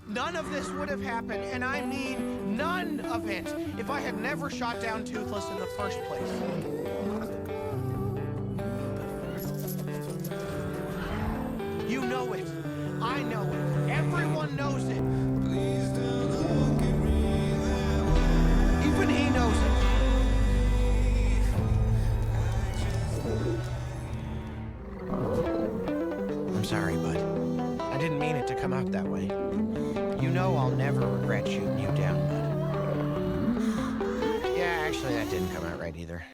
None of this would have happened, and I mean none of it, if I had never shot down Toothless in the first place. You know it. I know it. Everyone knows it. Please don't look at me that way. Even he knows it. I'm sorry, bud. I didn't mean it to come out that way. You know I'll never regret shooting you down, bud. Yeah, actually, that didn't come out right either.